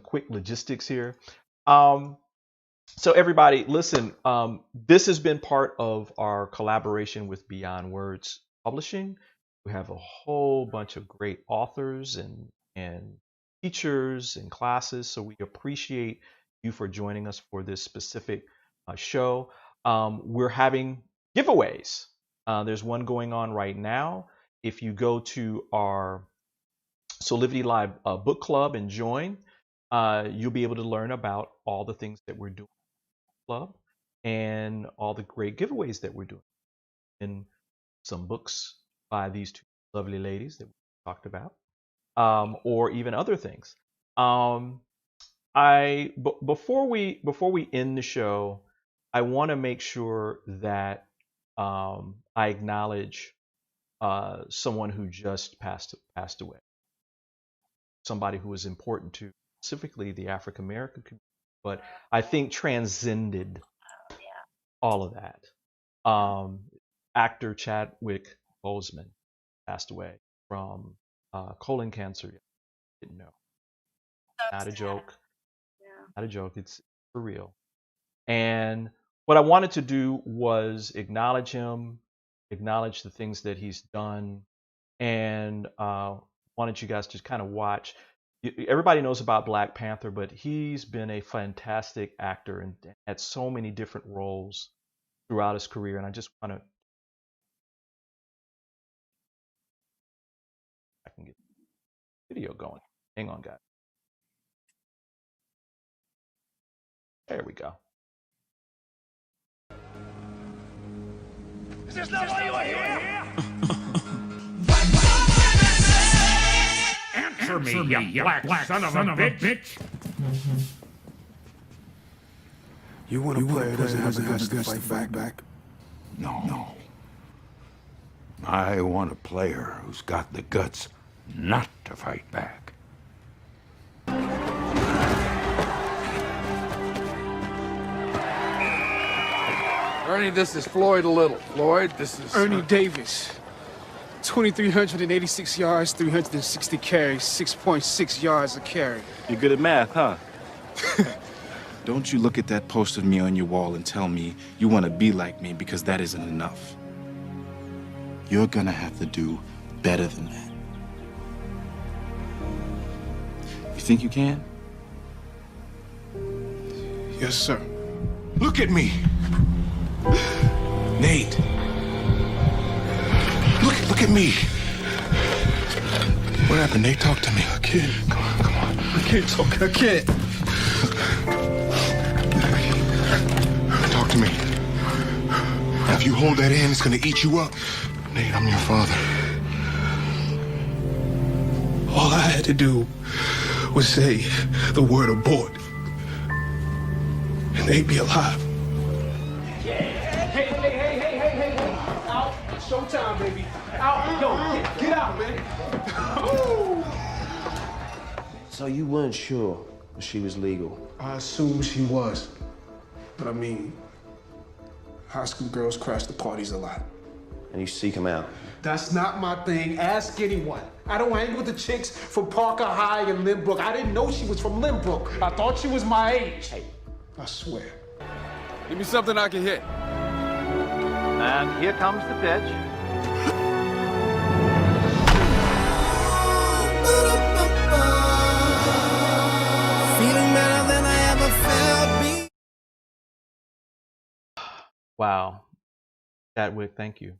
quick logistics here. So everybody, listen, this has been part of our collaboration with Beyond Words Publishing. We have a whole bunch of great authors and teachers and classes. So we appreciate you for joining us for this specific show. We're having giveaways. There's one going on right now. If you go to our Soulivity Live book club and join, you'll be able to learn about all the things that we're doing in the club and all the great giveaways that we're doing. And some books by these two lovely ladies that we talked about, or even other things. Before we end the show, I want to make sure that I acknowledge someone who just passed away. Somebody who was important to specifically the African American community, but I think transcended all of that. Actor Chadwick Boseman passed away from colon cancer. Didn't know. Not a joke. Not a joke. It's for real. And what I wanted to do was acknowledge him, acknowledge the things that he's done, and wanted you guys to kind of watch. Everybody knows about Black Panther, but he's been a fantastic actor and had so many different roles throughout his career. And I just want to, I can get the video going. Hang on, guys. There we go. Is this not why you are here? Answer me, you black son of a bitch! You want to play that has the guts to fight back? No. I want a player who's got the guts not to fight back. Ernie, this is Floyd Little. Floyd, this is... Ernie Davis. 2,386 yards, 360 carries, 6.6 yards a carry. You're good at math, huh? Don't you look at that poster of me on your wall and tell me you want to be like me, because that isn't enough. You're gonna have to do better than that. You think you can? Yes, sir. Look at me! Nate! Look at me! What happened, Nate? Talk to me. I can't. Come on. I can't talk. I can't. Talk to me. If you hold that in, it's gonna eat you up. Nate, I'm your father. All I had to do was say the word abort, and they'd be alive. Hey. Out. Showtime, baby. Out. Yo, get out, man. So you weren't sure if she was legal? I assumed she was. But I mean, high school girls crash the parties a lot. And you seek them out? That's not my thing. Ask anyone. I don't hang with the chicks from Parker High and Lynbrook. I didn't know she was from Lynbrook. I thought she was my age. Hey, I swear. Give me something I can hit. And here comes the pitch. Feeling better than I ever felt. Wow. Chadwick, thank you.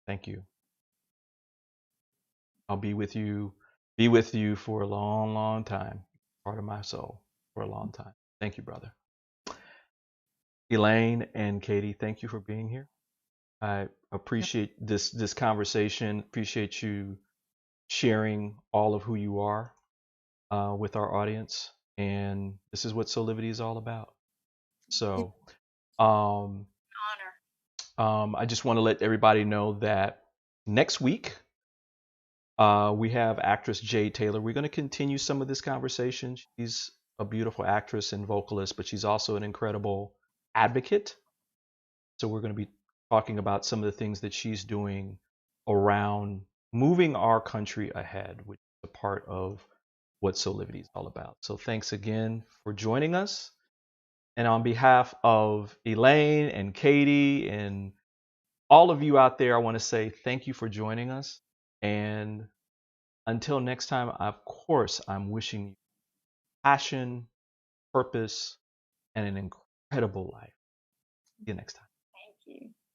Thank you. I'll be with you for a long, long time. Part of my soul for a long time. Thank you, brother. Elaine and Katie, thank you for being here. I appreciate this conversation. Appreciate you sharing all of who you are with our audience. And this is what Soulivity is all about. So, Honor. I just want to let everybody know that next week we have actress Jade Taylor. We're going to continue some of this conversation. She's a beautiful actress and vocalist, but she's also an incredible advocate. So we're going to be talking about some of the things that she's doing around moving our country ahead, which is a part of what Soulivity is all about. So thanks again for joining us. And on behalf of Elaine and Katie and all of you out there, I want to say thank you for joining us. And until next time, of course, I'm wishing you passion, purpose, and an incredible life. See you next time.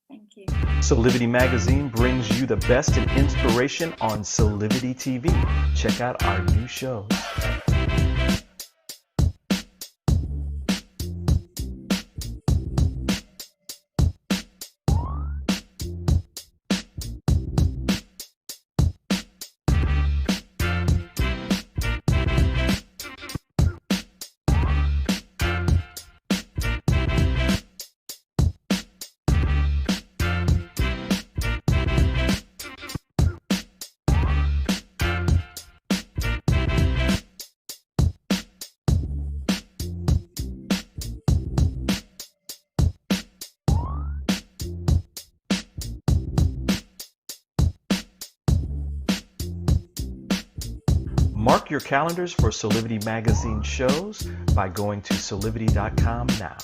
Thank you. Soulivity Magazine brings you the best in inspiration on Soulivity TV. Check out our new shows. Mark your calendars for Soulivity Magazine shows by going to soulivity.com now.